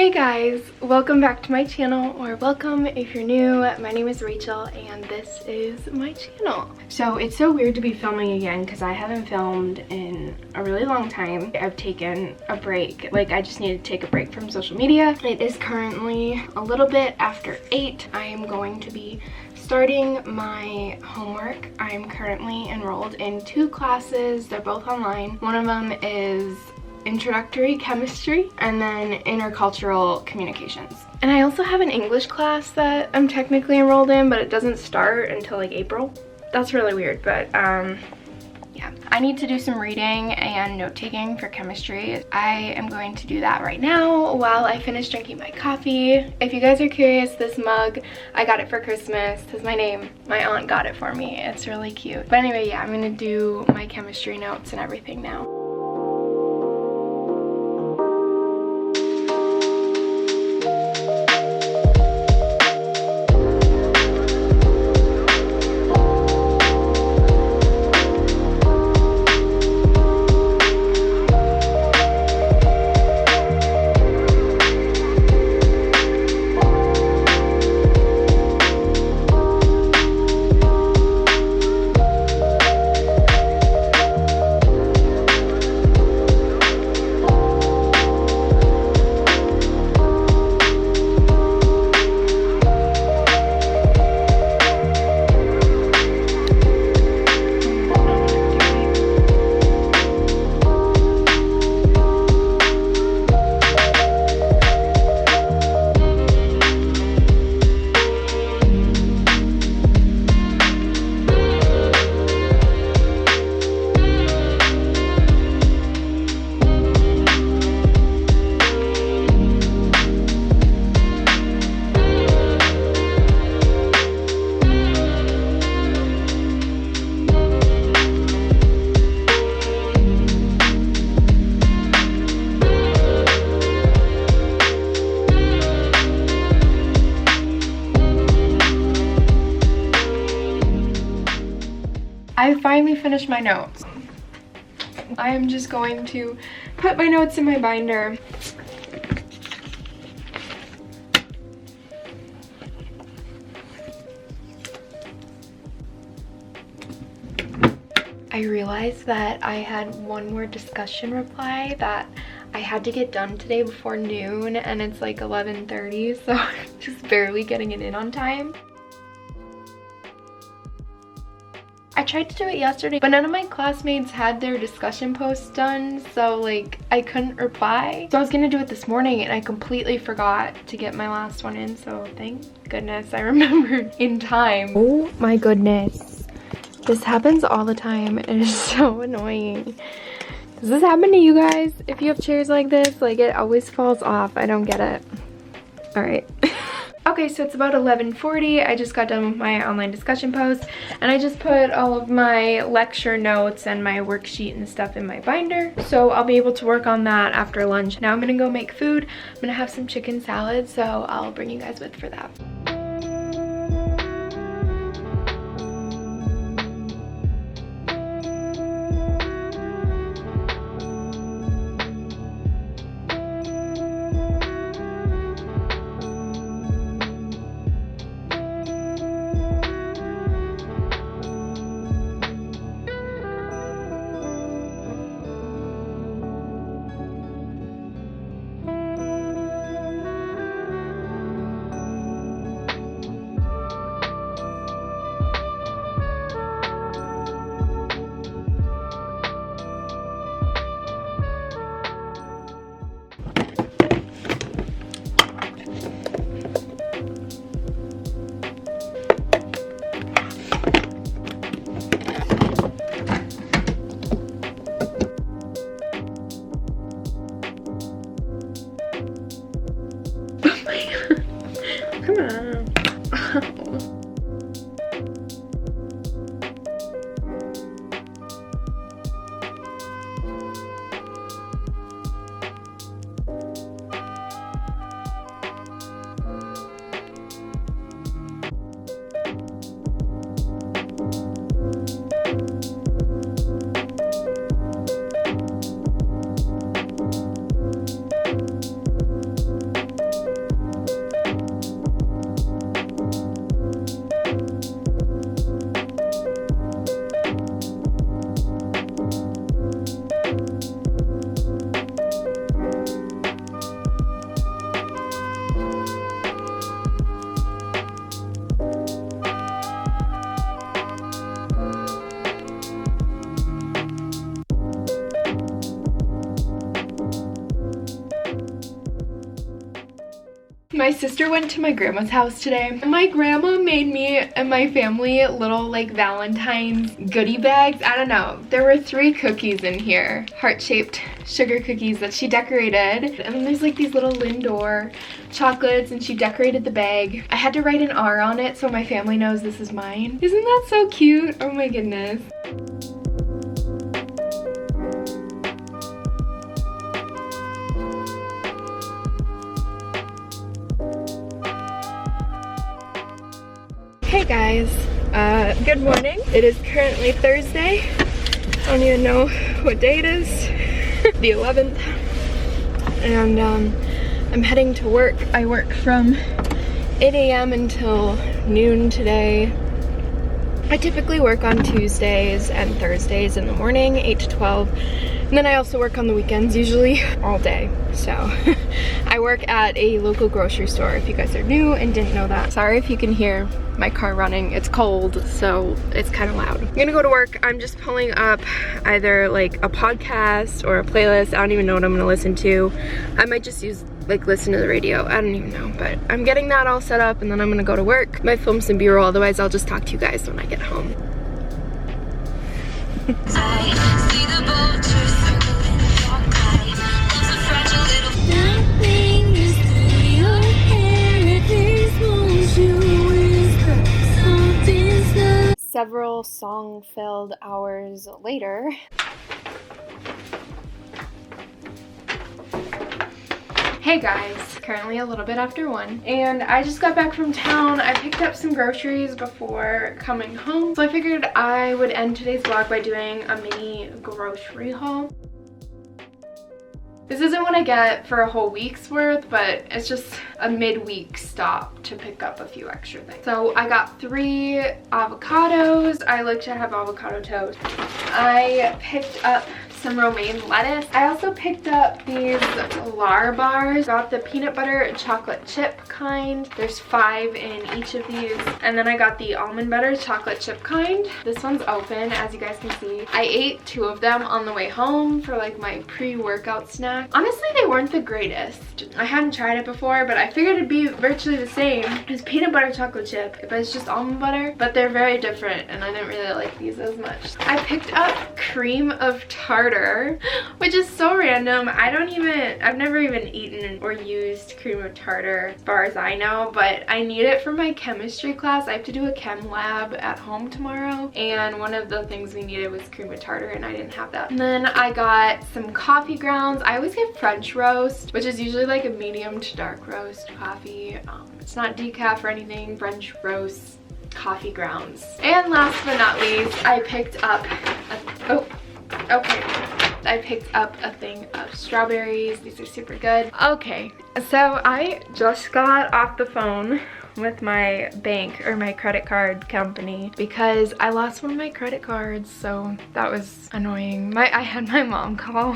Hey guys, welcome back to my channel, or welcome if you're new. My name is Rachel and this is my channel. So it's so weird to be filming again because I haven't filmed in a really long time. I've taken a break, like I just need to take a break from social media. It is currently a little bit after 8. I am going to be starting my homework. I'm currently enrolled in 2 classes. They're both online. One of them is introductory chemistry and then intercultural communications. And I also have an English class that I'm technically enrolled in, but it doesn't start until like April. That's really weird, but yeah. I need to do some reading and note-taking for chemistry. I am going to do that right now while I finish drinking my coffee. If you guys are curious, this mug, I got it for Christmas. It says my name. My aunt got it for me. It's really cute. But anyway, yeah, I'm gonna do my chemistry notes and everything now. I finally finished my notes. I am just going to put my notes in my binder. I realized that I had one more discussion reply that I had to get done today before noon, and it's like 11:30, so I'm just barely getting it in on time. I tried to do it yesterday, but none of my classmates had their discussion posts done, so like I couldn't reply. So I was gonna do it this morning and I completely forgot to get my last one in, so thank goodness I remembered in time. Oh my goodness. This happens all the time and it's so annoying. Does this happen to you guys? If you have chairs like this, like it always falls off. I don't get it. All right. Okay, so it's about 11:40. I just got done with my online discussion post and I just put all of my lecture notes and my worksheet and stuff in my binder. So I'll be able to work on that after lunch. Now I'm gonna go make food. I'm gonna have some chicken salad, so I'll bring you guys with for that. My sister went to my grandma's house today. My grandma made me and my family little like Valentine's goodie bags. I don't know. There were 3 cookies in here. Heart-shaped sugar cookies that she decorated. And then there's like these little Lindor chocolates and she decorated the bag. I had to write an R on it so my family knows this is mine. Isn't that so cute? Oh my goodness. Hey guys, good morning. It is currently Thursday. I don't even know what day it is. The 11th. And I'm heading to work. I work from 8 a.m. until noon today. I typically work on Tuesdays and Thursdays in the morning, 8 to 12. And then I also work on the weekends, usually all day. So I work at a local grocery store, if you guys are new and didn't know that. Sorry if you can hear my car running. It's cold, so it's kind of loud. I'm gonna go to work. I'm just pulling up either like a podcast or a playlist. I don't even know what I'm gonna listen to. I might just listen to the radio. I don't even know, but I'm getting that all set up and then I'm gonna go to work. Might film some B-roll, otherwise I'll just talk to you guys when I get home. I see the vultures circling your eye. Love's a fragile little nothing is through your hair. These moves you whisper something's. Several song-filled hours later. Hey guys, currently a little bit after 1 and I just got back from town. I picked up some groceries before coming home, so I figured I would end today's vlog by doing a mini grocery haul. This isn't what I get for a whole week's worth, but it's just a midweek stop to pick up a few extra things. So I got 3 avocados. I like to have avocado toast. I picked up some romaine lettuce. I also picked up these Alaura bars. Got the peanut butter and chocolate chip kind. There's 5 in each of these. And then I got the almond butter chocolate chip kind. This one's open, as you guys can see. I ate 2 of them on the way home for like my pre-workout snack. Honestly, they weren't the greatest. I hadn't tried it before, but I figured it'd be virtually the same as peanut butter chocolate chip, but it's just almond butter. But they're very different, and I didn't really like these as much. I picked up cream of tartar, which is so random. I've never even eaten or used cream of tartar as far as I know, but I need it for my chemistry class. I have to do a chem lab at home tomorrow, and one of the things we needed was cream of tartar, and I didn't have that. And then I got some coffee grounds. I always get French roast, which is usually like a medium to dark roast coffee. It's not decaf or anything. French roast coffee grounds. And last but not least, I picked up I picked up a thing of strawberries. These are super good. Okay, so I just got off the phone with my bank or my credit card company because I lost one of my credit cards, so that was annoying. I had my mom call.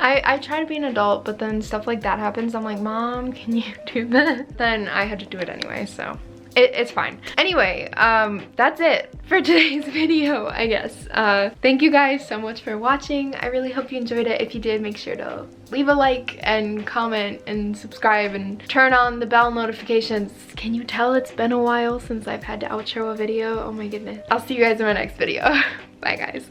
I try to be an adult, but then stuff like that happens. I'm like, Mom, can you do that? Then I had to do it anyway, so it's fine. Anyway, that's it for today's video, I guess. Thank you guys so much for watching. I really hope you enjoyed it. If you did, make sure to leave a like and comment and subscribe and turn on the bell notifications. Can you tell it's been a while since I've had to outro a video? Oh my goodness. I'll see you guys in my next video. Bye guys.